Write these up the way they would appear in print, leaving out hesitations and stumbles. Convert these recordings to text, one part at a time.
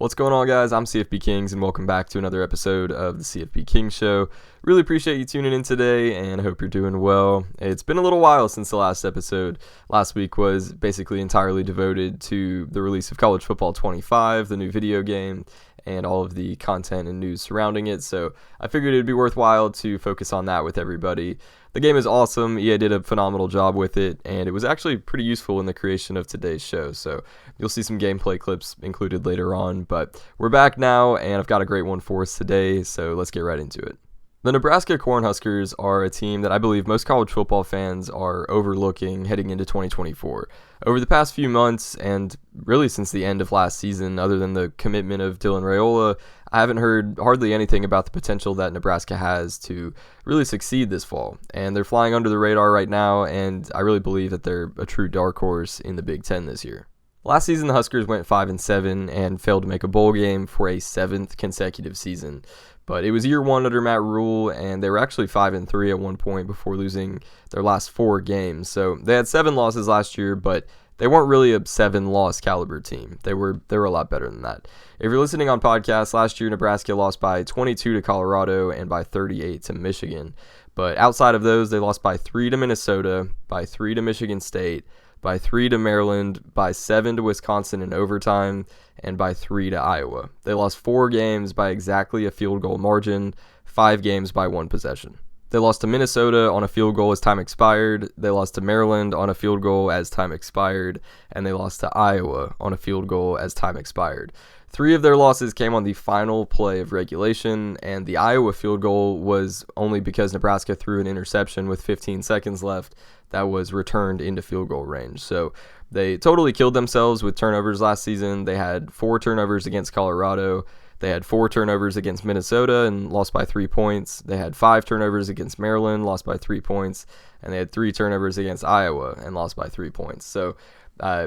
What's going on, guys? I'm CFB Kings, and welcome back to another episode of the CFBKings Show. Really appreciate you tuning in today, and I hope you're doing well. It's been a little while since the last episode. Last week was basically entirely devoted to the release of College Football 25, the new video game, and all of the content and news surrounding it, so I figured it'd be worthwhile to focus on that with everybody. The game is awesome. EA did a phenomenal job with it, and it was actually pretty useful in the creation of today's show, so you'll see some gameplay clips included later on, but we're back now, and I've got a great one for us today, so let's get right into it. The Nebraska Cornhuskers are a team that I believe most college football fans are overlooking heading into 2024. Over the past few months, and really since the end of last season, other than the commitment of Dylan Raiola, I haven't heard hardly anything about the potential that Nebraska has to really succeed this fall. And they're flying under the radar right now, and I really believe that they're a true dark horse in the Big Ten this year. Last season, the Huskers went 5-7 and failed to make a bowl game for a 7th consecutive season. But it was year one under Matt Rhule, and they were actually 5-3 at one point before losing their last 4 games. So they had 7 losses last year, but they weren't really a 7-loss caliber team. They were a lot better than that. If you're listening on podcasts, last year Nebraska lost by 22 to Colorado and by 38 to Michigan. But outside of those, they lost by 3 to Minnesota, by 3 to Michigan State, by 3 to Maryland, by 7 to Wisconsin in overtime, and by 3 to Iowa. They lost 4 games by exactly a field goal margin, 5 games by 1 possession. They lost to Minnesota on a field goal as time expired, they lost to Maryland on a field goal as time expired, and they lost to Iowa on a field goal as time expired. 3 of their losses came on the final play of regulation, and the Iowa field goal was only because Nebraska threw an interception with 15 seconds left that was returned into field goal range. So they totally killed themselves with turnovers last season. They had 4 turnovers against Colorado. They had 4 turnovers against Minnesota and lost by 3 points. They had 5 turnovers against Maryland, lost by 3 points. And they had 3 turnovers against Iowa and lost by 3 points. So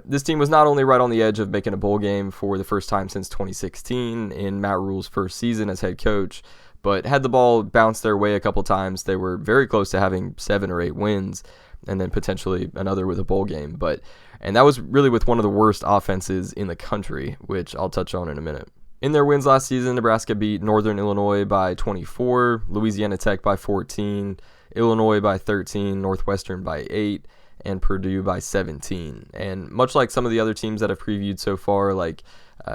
this team was not only right on the edge of making a bowl game for the first time since 2016 in Matt Rhule's first season as head coach, but had the ball bounce their way a couple times. They were very close to having 7 or 8 wins and then potentially another with a bowl game. And that was really with one of the worst offenses in the country, which I'll touch on in a minute. In their wins last season, Nebraska beat Northern Illinois by 24, Louisiana Tech by 14, Illinois by 13, Northwestern by 8, and Purdue by 17. And much like some of the other teams that I've previewed so far, like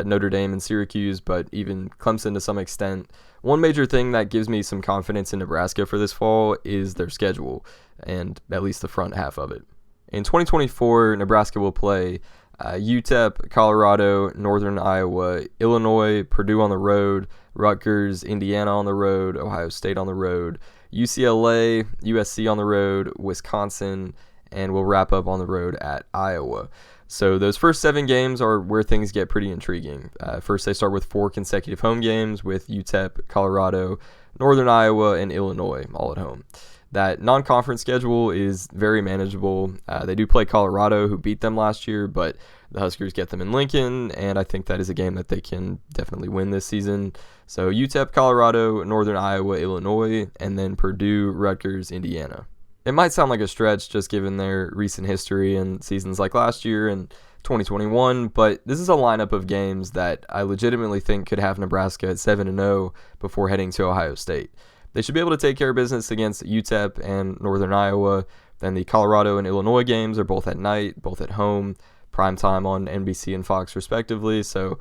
Notre Dame and Syracuse, but even Clemson to some extent, one major thing that gives me some confidence in Nebraska for this fall is their schedule, and at least the front half of it. In 2024, Nebraska will play UTEP, Colorado, Northern Iowa, Illinois, Purdue on the road, Rutgers, Indiana on the road, Ohio State on the road, UCLA, USC on the road, Wisconsin, and we'll wrap up on the road at Iowa. So those first 7 games are where things get pretty intriguing. First, they start with 4 consecutive home games with UTEP, Colorado, Northern Iowa, and Illinois all at home. That non-conference schedule is very manageable. They do play Colorado, who beat them last year, but the Huskers get them in Lincoln, and I think that is a game that they can definitely win this season. So UTEP, Colorado, Northern Iowa, Illinois, and then Purdue, Rutgers, Indiana. It might sound like a stretch just given their recent history and seasons like last year and 2021, but this is a lineup of games that I legitimately think could have Nebraska at 7-0 before heading to Ohio State. They should be able to take care of business against UTEP and Northern Iowa. Then the Colorado and Illinois games are both at night, both at home, primetime on NBC and Fox respectively, so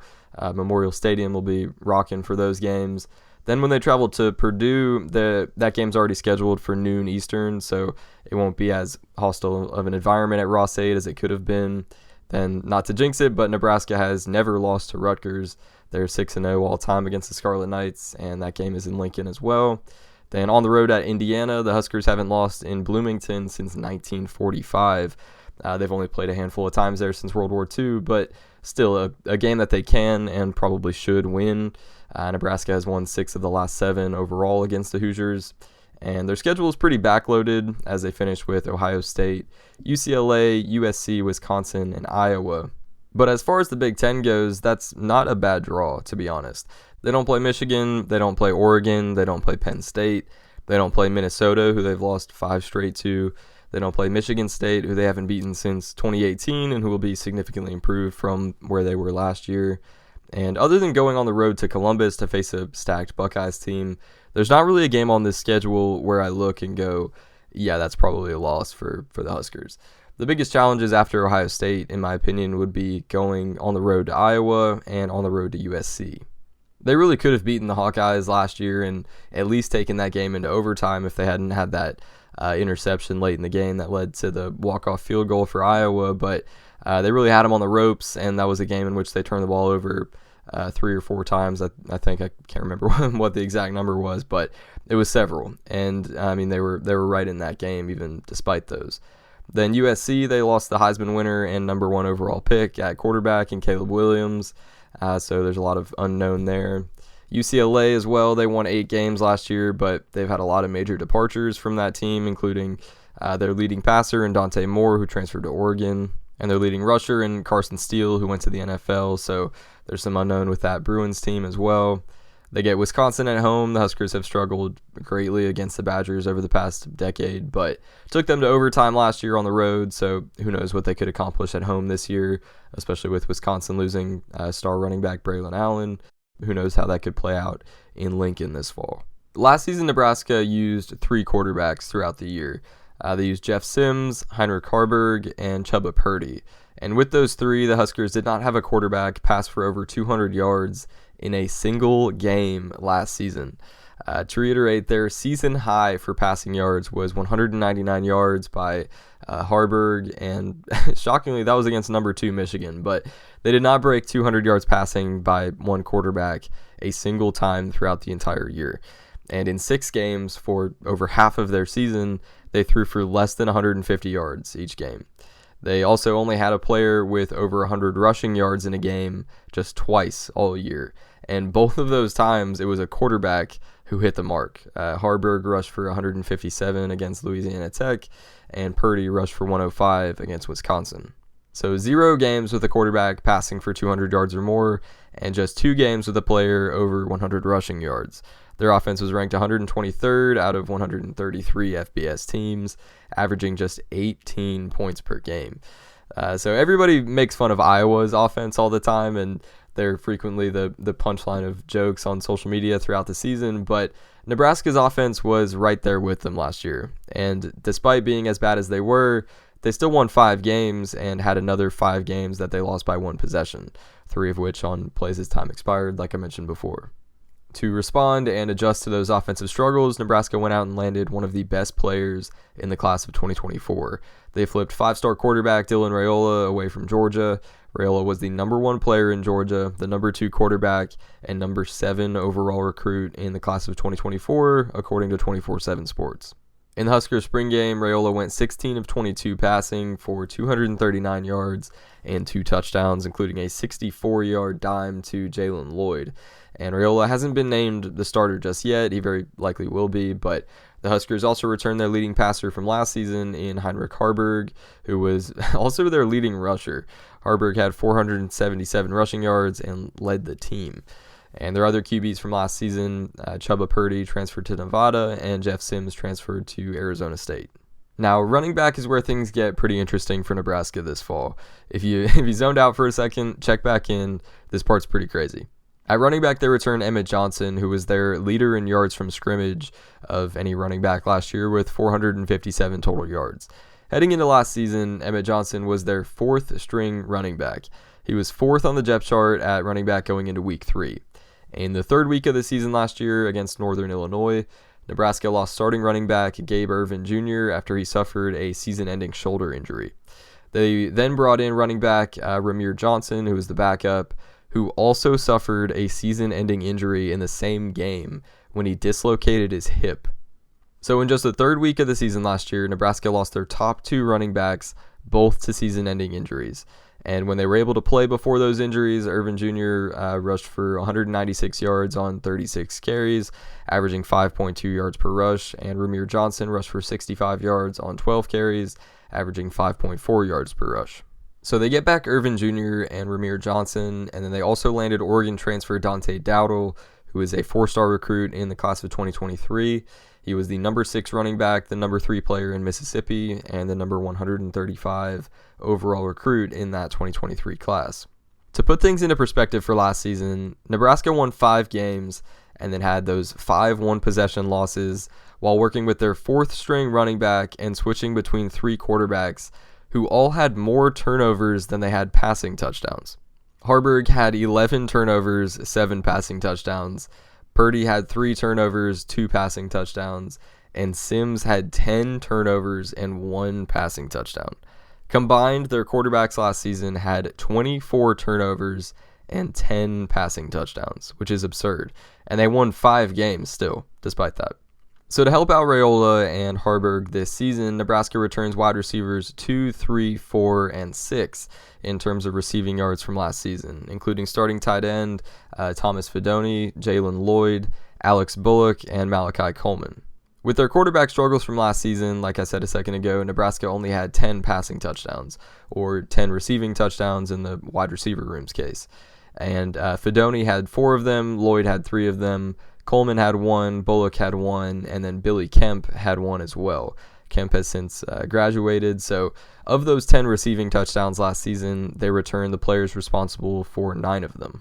Memorial Stadium will be rocking for those games. Then when they travel to Purdue, that game's already scheduled for noon Eastern, so it won't be as hostile of an environment at Ross 8 as it could have been. Then, not to jinx it, but Nebraska has never lost to Rutgers. They're 6-0 all time against the Scarlet Knights, and that game is in Lincoln as well. Then on the road at Indiana, the Huskers haven't lost in Bloomington since 1945. They've only played a handful of times there since World War II, but still a game that they can and probably should win. Nebraska has won 6 of the last 7 overall against the Hoosiers, and their schedule is pretty backloaded as they finish with Ohio State, UCLA, USC, Wisconsin, and Iowa. But as far as the Big Ten goes, that's not a bad draw, to be honest. They don't play Michigan, they don't play Oregon, they don't play Penn State, they don't play Minnesota, who they've lost 5 straight to. They don't play Michigan State, who they haven't beaten since 2018 and who will be significantly improved from where they were last year. And other than going on the road to Columbus to face a stacked Buckeyes team, there's not really a game on this schedule where I look and go, yeah, that's probably a loss for the Huskers. The biggest challenges after Ohio State, in my opinion, would be going on the road to Iowa and on the road to USC. They really could have beaten the Hawkeyes last year and at least taken that game into overtime if they hadn't had that interception late in the game that led to the walk-off field goal for Iowa, but they really had them on the ropes, and that was a game in which they turned the ball over 3 or 4 times. I think I can't remember what the exact number was, but it was several, and I mean they were right in that game even despite those. Then USC, they lost the Heisman winner and number 1 overall pick at quarterback in Caleb Williams, so there's a lot of unknown there. UCLA as well, they won 8 games last year, but they've had a lot of major departures from that team, including their leading passer and Dante Moore, who transferred to Oregon, and their leading rusher and Carson Steele, who went to the NFL, so there's some unknown with that Bruins team as well. They get Wisconsin at home. The Huskers have struggled greatly against the Badgers over the past decade, but took them to overtime last year on the road, so who knows what they could accomplish at home this year, especially with Wisconsin losing star running back Braylon Allen. Who knows how that could play out in Lincoln this fall. Last season, Nebraska used 3 quarterbacks throughout the year. They used Jeff Sims, Heinrich Haarberg, and Chubba Purdy. And with those 3, the Huskers did not have a quarterback pass for over 200 yards in a single game last season. To reiterate, their season high for passing yards was 199 yards by Haarberg, and shockingly, that was against number 2 Michigan, but they did not break 200 yards passing by one quarterback a single time throughout the entire year. And in 6 games for over half of their season, they threw for less than 150 yards each game. They also only had a player with over 100 rushing yards in a game just twice all year. And both of those times, it was a quarterback who hit the mark. Haarberg rushed for 157 against Louisiana Tech, and Purdy rushed for 105 against Wisconsin. So 0 games with a quarterback passing for 200 yards or more, and just 2 games with a player over 100 rushing yards. Their offense was ranked 123rd out of 133 FBS teams, averaging just 18 points per game. So everybody makes fun of Iowa's offense all the time, and they're frequently the punchline of jokes on social media throughout the season, but Nebraska's offense was right there with them last year. And despite being as bad as they were, they still won 5 games and had another 5 games that they lost by 1 possession, 3 of which on plays as time expired, like I mentioned before. To respond and adjust to those offensive struggles, Nebraska went out and landed one of the best players in the class of 2024. They flipped 5-star quarterback Dylan Raiola away from Georgia. Raiola was the number 1 player in Georgia, the number 2 quarterback, and number 7 overall recruit in the class of 2024, according to 24/7 Sports. In the Husker spring game, Raiola went 16 of 22 passing for 239 yards and 2 touchdowns, including a 64-yard dime to Jalen Lloyd. And Raiola hasn't been named the starter just yet. He very likely will be, but the Huskers also returned their leading passer from last season in Heinrich Haarberg, who was also their leading rusher. Haarberg had 477 rushing yards and led the team. And their other QBs from last season, Chubba Purdy transferred to Nevada, and Jeff Sims transferred to Arizona State. Now, running back is where things get pretty interesting for Nebraska this fall. If you zoned out for a second, check back in. This part's pretty crazy. At running back, they returned Emmett Johnson, who was their leader in yards from scrimmage of any running back last year with 457 total yards. Heading into last season, Emmett Johnson was their 4th string running back. He was 4th on the depth chart at running back going into week 3. In the 3rd week of the season last year against Northern Illinois, Nebraska lost starting running back Gabe Ervin Jr. after he suffered a season-ending shoulder injury. They then brought in running back Ramir Johnson, who was the backup, who also suffered a season-ending injury in the same game when he dislocated his hip. So in just the 3rd week of the season last year, Nebraska lost their top 2 running backs, both to season-ending injuries. And when they were able to play before those injuries, Ervin Jr. Rushed for 196 yards on 36 carries, averaging 5.2 yards per rush, and Ramir Johnson rushed for 65 yards on 12 carries, averaging 5.4 yards per rush. So they get back Ervin Jr. and Ramir Johnson, and then they also landed Oregon transfer Dante Dowdle, who is a 4-star recruit in the class of 2023. He was the number 6 running back, the number 3 player in Mississippi, and the number 135 overall recruit in that 2023 class. To put things into perspective for last season, Nebraska won 5 games and then had those 5 one-possession losses while working with their 4th-string running back and switching between 3 quarterbacks who all had more turnovers than they had passing touchdowns. Haarberg had 11 turnovers, 7 passing touchdowns. Purdy had 3 turnovers, 2 passing touchdowns. And Sims had 10 turnovers and 1 passing touchdown. Combined, their quarterbacks last season had 24 turnovers and 10 passing touchdowns, which is absurd. And they won 5 games still, despite that. So to help out Rhule and Haarberg this season, Nebraska returns wide receivers 2, 3, 4, and 6 in terms of receiving yards from last season, including starting tight end Thomas Fidone, Jalen Lloyd, Alex Bullock, and Malachi Coleman. With their quarterback struggles from last season, like I said a second ago, Nebraska only had 10 passing touchdowns, or 10 receiving touchdowns in the wide receiver room's case. And Fidone had 4 of them, Lloyd had 3 of them, Coleman had 1, Bullock had 1, and then Billy Kemp had 1 as well. Kemp has since graduated, so of those 10 receiving touchdowns last season, they returned the players responsible for 9 of them.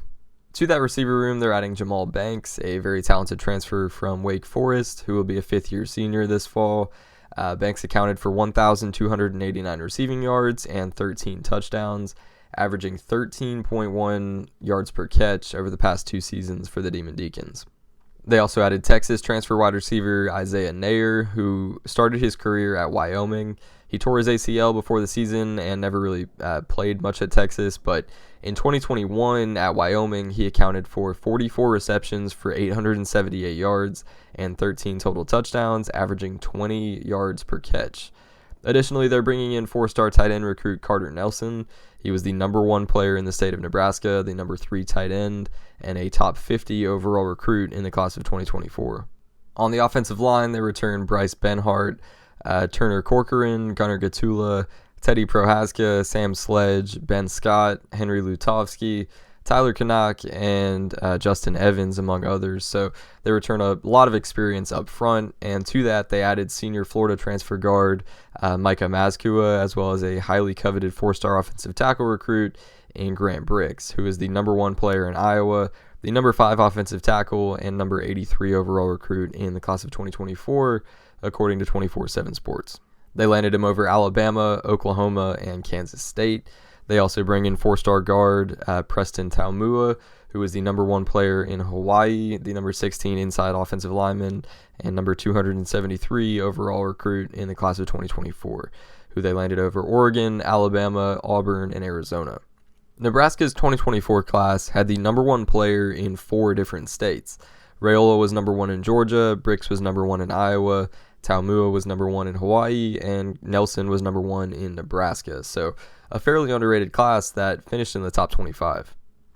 To that receiver room, they're adding Jamal Banks, a very talented transfer from Wake Forest, who will be a 5th-year senior this fall. Banks accounted for 1,289 receiving yards and 13 touchdowns, averaging 13.1 yards per catch over the past 2 seasons for the Demon Deacons. They also added Texas transfer wide receiver Isaiah Nair, who started his career at Wyoming. He tore his ACL before the season and never really played much at Texas, but in 2021 at Wyoming, he accounted for 44 receptions for 878 yards and 13 total touchdowns, averaging 20 yards per catch. Additionally, they're bringing in 4-star tight end recruit Carter Nelson. He was the number 1 player in the state of Nebraska, the number 3 tight end, and a top 50 overall recruit in the class of 2024. On the offensive line, they return Bryce Benhart, Turner Corcoran, Gunnar Gatula, Teddy Prohaska, Sam Sledge, Ben Scott, Henry Lutovsky, Tyler Kanak, and Justin Evans, among others. So they return a lot of experience up front, and to that they added senior Florida transfer guard Micah Mazkua, as well as a highly coveted 4-star offensive tackle recruit in Grant Bricks, who is the number 1 player in Iowa, the number 5 offensive tackle, and number 83 overall recruit in the class of 2024, according to 24/7 Sports. They landed him over Alabama, Oklahoma, and Kansas State. They also bring in 4-star guard Preston Taumua, who is the number 1 player in Hawaii, the number 16 inside offensive lineman, and number 273 overall recruit in the class of 2024, who they landed over Oregon, Alabama, Auburn, and Arizona. Nebraska's 2024 class had the number 1 player in 4 different states. Rhule was number 1 in Georgia, Bricks was number 1 in Iowa, Taumua was number 1 in Hawaii, and Nelson was number 1 in Nebraska. So a fairly underrated class that finished in the top 25.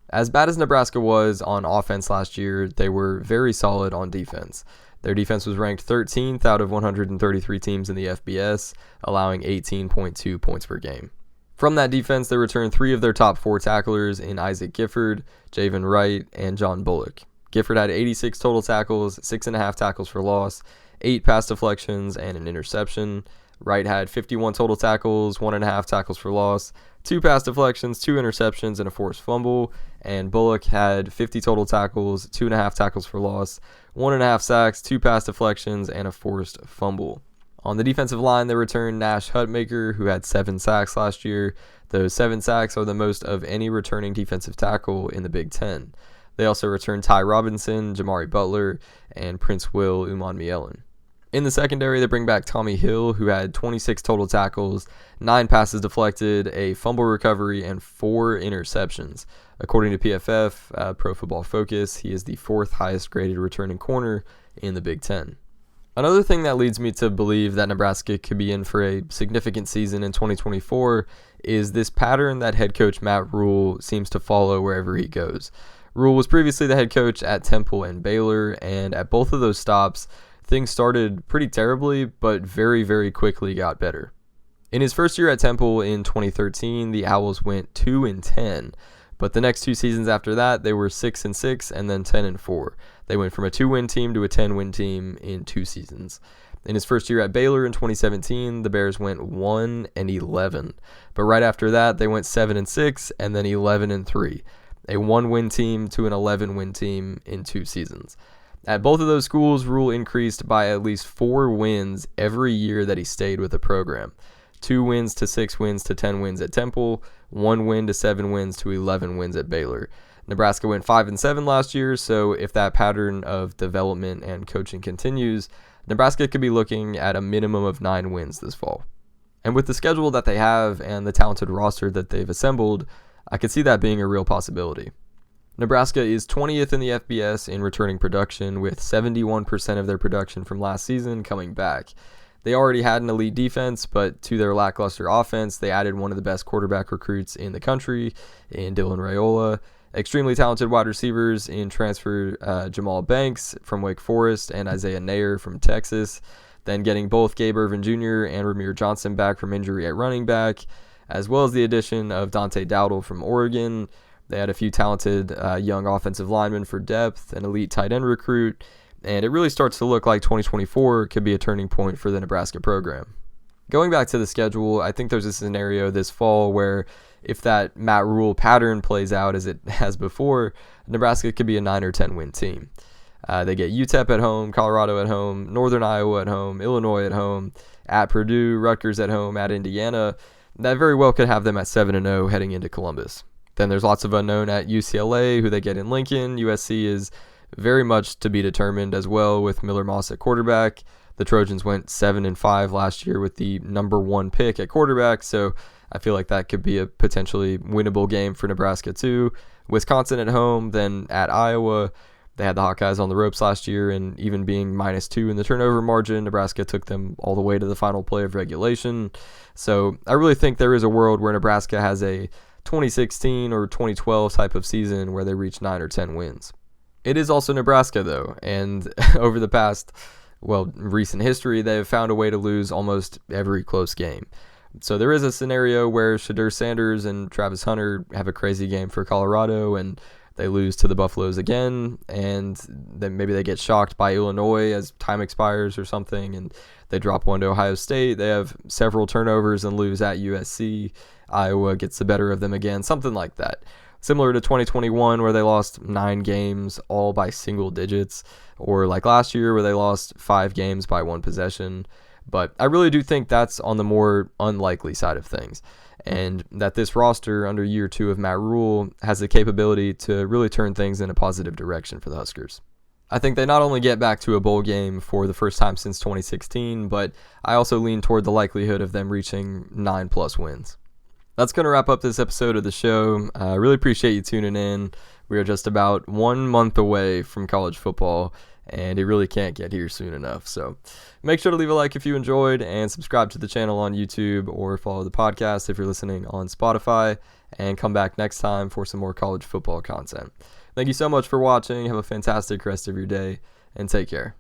As bad as Nebraska was on offense last year, they were very solid on defense. Their defense was ranked 13th out of 133 teams in the FBS, allowing 18.2 points per game. From that defense, they returned 3 of their top 4 tacklers in Isaac Gifford, Javen Wright, and John Bullock. Gifford had 86 total tackles, 6.5 tackles for loss, 8 pass deflections, and an interception. Wright had 51 total tackles, 1.5 tackles for loss, 2 pass deflections, 2 interceptions, and a forced fumble. And Bullock had 50 total tackles, 2.5 tackles for loss, 1.5 sacks, 2 pass deflections, and a forced fumble. On the defensive line, they returned Nash Hutmaker, who had 7 sacks last year. Those 7 sacks are the most of any returning defensive tackle in the Big Ten. They also returned Ty Robinson, Jamari Butler, and Prince Will Umanmielen. In the secondary, they bring back Tommy Hill, who had 26 total tackles, 9 passes deflected, a fumble recovery, and 4 interceptions. According to PFF, Pro Football Focus, he is the 4th highest graded returning corner in the Big Ten. Another thing that leads me to believe that Nebraska could be in for a significant season in 2024 is this pattern that head coach Matt Rhule seems to follow wherever he goes. Rhule was previously the head coach at Temple and Baylor, and at both of those stops, things started pretty terribly, but very, very quickly got better. In his first year at Temple in 2013, the Owls went 2-10, but the next 2 seasons after that, they were 6-6 and then 10-4. They went from a 2-win team to a 10-win team in 2 seasons. In his first year at Baylor in 2017, the Bears went 1-11. But right after that, they went 7-6 and then 11-3. A 1-win team to an 11-win team in 2 seasons. At both of those schools, Rhule increased by at least 4 wins every year that he stayed with the program. 2 wins to 6 wins to 10 wins at Temple, 1 win to 7 wins to 11 wins at Baylor. Nebraska went 5-7 last year, so if that pattern of development and coaching continues, Nebraska could be looking at a minimum of 9 wins this fall. And with the schedule that they have and the talented roster that they've assembled, I could see that being a real possibility. Nebraska is 20th in the FBS in returning production, with 71% of their production from last season coming back. They already had an elite defense, but to their lackluster offense, they added one of the best quarterback recruits in the country in Dylan Raiola. Extremely talented wide receivers in transfer Jamal Banks from Wake Forest and Isaiah Nair from Texas. Then getting both Gabe Ervin Jr. and Ramir Johnson back from injury at running back, as well as the addition of Dante Dowdle from Oregon. They had a few talented young offensive linemen for depth, an elite tight end recruit, and it really starts to look like 2024 could be a turning point for the Nebraska program. Going back to the schedule, I think there's a scenario this fall where if that Matt Rhule pattern plays out as it has before, Nebraska could be a 9 or 10 win team. They get UTEP at home, Colorado at home, Northern Iowa at home, Illinois at home, at Purdue, Rutgers at home, at Indiana. That very well could have them at 7-0 heading into Columbus. Then there's lots of unknown at UCLA, who they get in Lincoln. USC is very much to be determined as well with Miller Moss at quarterback. The Trojans went 7-5 last year with the number 1 pick at quarterback, so I feel like that could be a potentially winnable game for Nebraska too. Wisconsin at home, then at Iowa. They had the Hawkeyes on the ropes last year, and even being -2 in the turnover margin, Nebraska took them all the way to the final play of regulation. So I really think there is a world where Nebraska has a 2016 or 2012 type of season where they reach 9 or 10 wins. It is also Nebraska though, and over the past, recent history, they have found a way to lose almost every close game. So there is a scenario where Shadur Sanders and Travis Hunter have a crazy game for Colorado and they lose to the Buffaloes again, and then maybe they get shocked by Illinois as time expires or something, and they drop one to Ohio State. They have several turnovers and lose at USC. Iowa gets the better of them again, something like that. Similar to 2021 where they lost 9 games all by single digits, or like last year where they lost 5 games by 1 possession. But I really do think that's on the more unlikely side of things, and that this roster under year 2 of Matt Rhule has the capability to really turn things in a positive direction for the Huskers. I think they not only get back to a bowl game for the first time since 2016, but I also lean toward the likelihood of them reaching 9+ wins. That's going to wrap up this episode of the show. I really appreciate you tuning in. We are just about 1 month away from college football, and it really can't get here soon enough. So make sure to leave a like if you enjoyed, and subscribe to the channel on YouTube, or follow the podcast if you're listening on Spotify, and come back next time for some more college football content. Thank you so much for watching. Have a fantastic rest of your day, and take care.